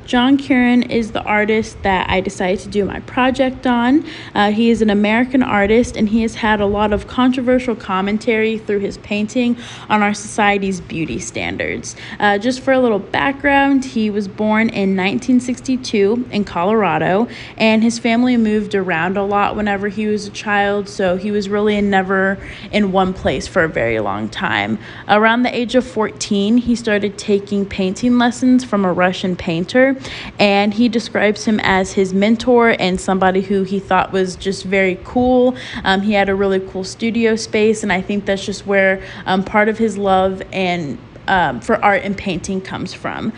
John Currin is the artist that I decided to do my project on. He is an American artist, and he has had a lot of controversial commentary through his painting on our society's beauty standards. Just for a little background, he was born in 1962 in Colorado, and his family moved around a lot whenever he was a child, so he was really never in one place for a very long time. Around the age of 14, he started taking painting lessons from a Russian painter, and he describes him as his mentor and somebody who he thought was just very cool. He had a really cool studio space, and I think that's just where part of his love and for art and painting comes from.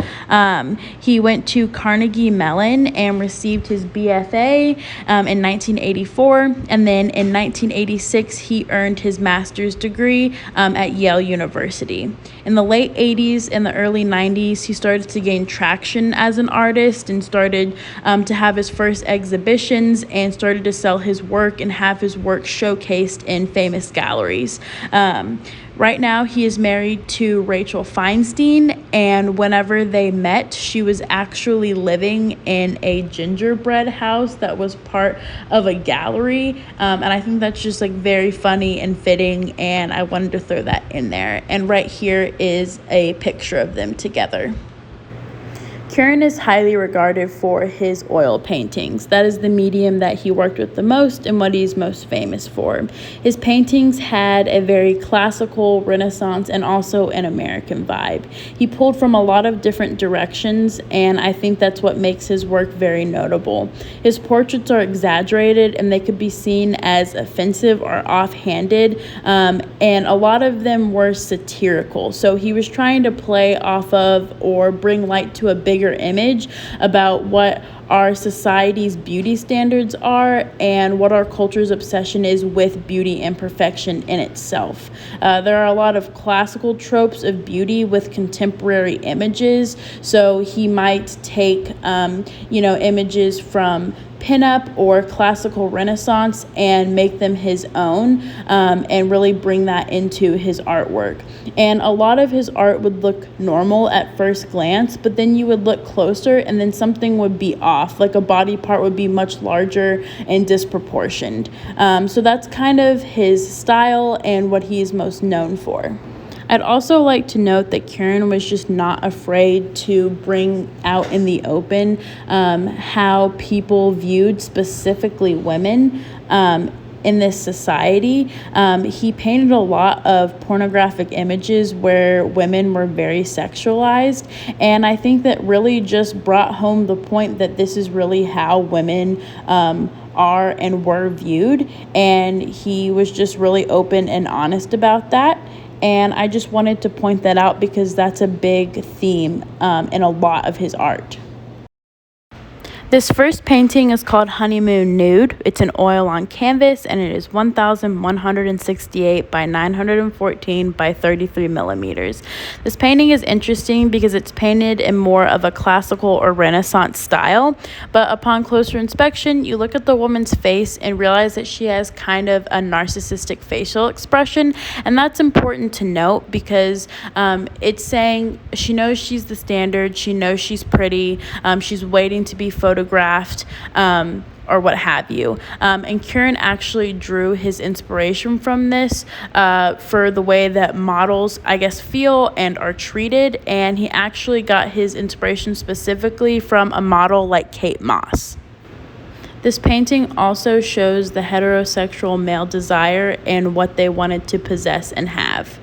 He went to Carnegie Mellon and received his BFA in 1984, and then in 1986 he earned his master's degree at Yale University. In the late 80s and the early 90s, he started to gain traction as an artist and started to have his first exhibitions and started to sell his work and have his work showcased in famous galleries. Right now, he is married to Rachel Feinstein, and whenever they met, she was actually living in a gingerbread house that was part of a gallery, and I think that's just like very funny and fitting, and I wanted to throw that in there. And right here is a picture of them together. Currin is highly regarded for his oil paintings. That is the medium that he worked with the most and what he's most famous for. His paintings had a very classical, Renaissance, and also an American vibe. He pulled from a lot of different directions, and I think that's what makes his work very notable. His portraits are exaggerated, and they could be seen as offensive or offhanded, and a lot of them were satirical. So he was trying to play off of or bring light to a bigger image about what our society's beauty standards are and what our culture's obsession is with beauty and perfection in itself. There are a lot of classical tropes of beauty with contemporary images, so he might take images from pinup or classical Renaissance and make them his own, and really bring that into his artwork. And a lot of his art would look normal at first glance, but then you would look closer and then something would be off, like a body part would be much larger and disproportioned. So that's kind of his style and what he is most known for. I'd also like to note that Currin was just not afraid to bring out in the open how people viewed specifically women in this society. He painted a lot of pornographic images where women were very sexualized, and I think that really just brought home the point that this is really how women are and were viewed, and he was just really open and honest about that. And I just wanted to point that out because that's a big theme in a lot of his art. This first painting is called Honeymoon Nude. It's an oil on canvas, and it is 1,168 by 914 by 33 millimeters. This painting is interesting because it's painted in more of a classical or Renaissance style, but upon closer inspection, you look at the woman's face and realize that she has kind of a narcissistic facial expression, and that's important to note because it's saying she knows she's the standard, she knows she's pretty, she's waiting to be photographed, or what have you. And Currin actually drew his inspiration from this for the way that models, I guess, feel and are treated. And he actually got his inspiration specifically from a model like Kate Moss. This painting also shows the heterosexual male desire and what they wanted to possess and have.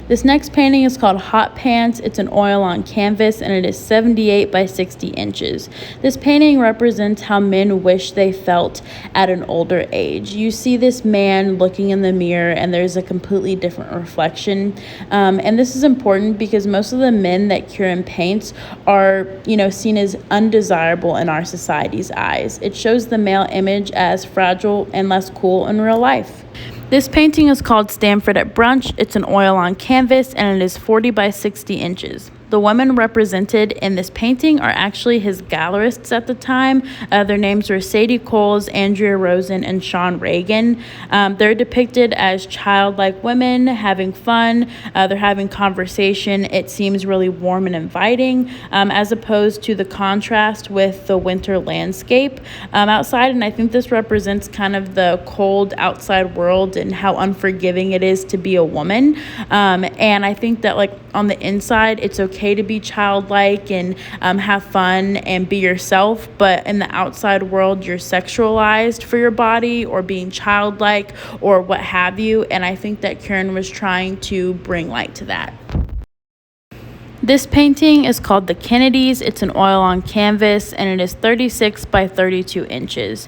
This next painting is called Hot Pants. It's an oil on canvas, and it is 78 by 60 inches. This painting represents how men wish they felt at an older age. You see this man looking in the mirror, and there's a completely different reflection. And this is important because most of the men that Currin paints are, seen as undesirable in our society's eyes. It shows the male image as fragile and less cool in real life. This painting is called Stanford at Brunch. It's an oil on canvas, and it is 40 by 60 inches. The women represented in this painting are actually his gallerists at the time. Their names were Sadie Coles, Andrea Rosen, and Sean Reagan. They're depicted as childlike women having fun. They're having conversation. It seems really warm and inviting, as opposed to the contrast with the winter landscape outside. And I think this represents kind of the cold outside world and how unforgiving it is to be a woman. And I think that, like, on the inside, it's okay to be childlike and have fun and be yourself, but in the outside world, you're sexualized for your body or being childlike or what have you. And I think that Currin was trying to bring light to that. This painting is called The Kennedys. It's an oil on canvas, and it is 36 by 32 inches.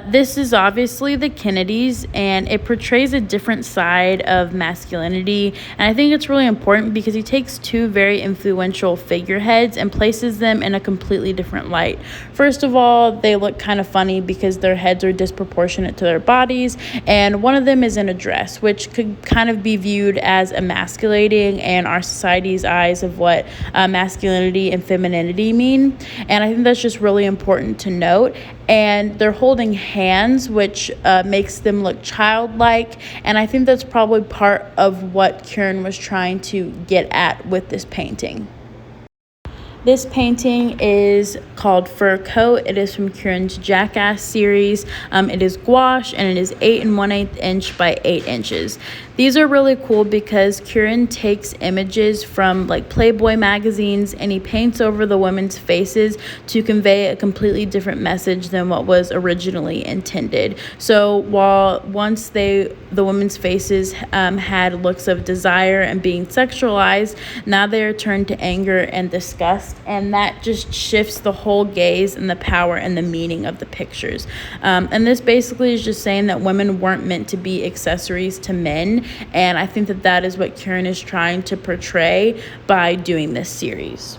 This is obviously the Kennedys, and it portrays a different side of masculinity. And I think it's really important because he takes two very influential figureheads and places them in a completely different light. First of all, they look kind of funny because their heads are disproportionate to their bodies, and one of them is in a dress, which could kind of be viewed as emasculating in our society's eyes of what masculinity and femininity mean. And I think that's just really important to note. And they're holding hands, which makes them look childlike. And I think that's probably part of what Currin was trying to get at with this painting. This painting is called Fur Coat. It is from Currin's Jackass series. It is gouache, and it is 8 1/8 inch by 8 inches. These are really cool because Currin takes images from like Playboy magazines and he paints over the women's faces to convey a completely different message than what was originally intended. So while once the women's faces had looks of desire and being sexualized, now they are turned to anger and disgust, and that just shifts the whole gaze and the power and the meaning of the pictures. And this basically is just saying that women weren't meant to be accessories to men. And I think that that is what Currin is trying to portray by doing this series.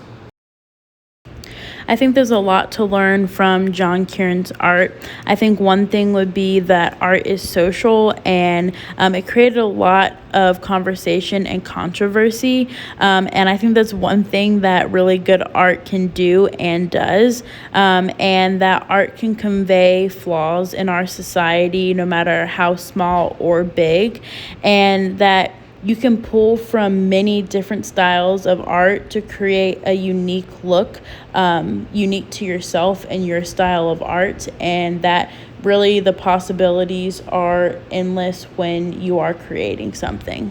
I think there's a lot to learn from John Currin's art. I think one thing would be that art is social, and it created a lot of conversation and controversy. And I think that's one thing that really good art can do and does. And that art can convey flaws in our society, no matter how small or big. And that you can pull from many different styles of art to create a unique look, unique to yourself and your style of art, and that really the possibilities are endless when you are creating something.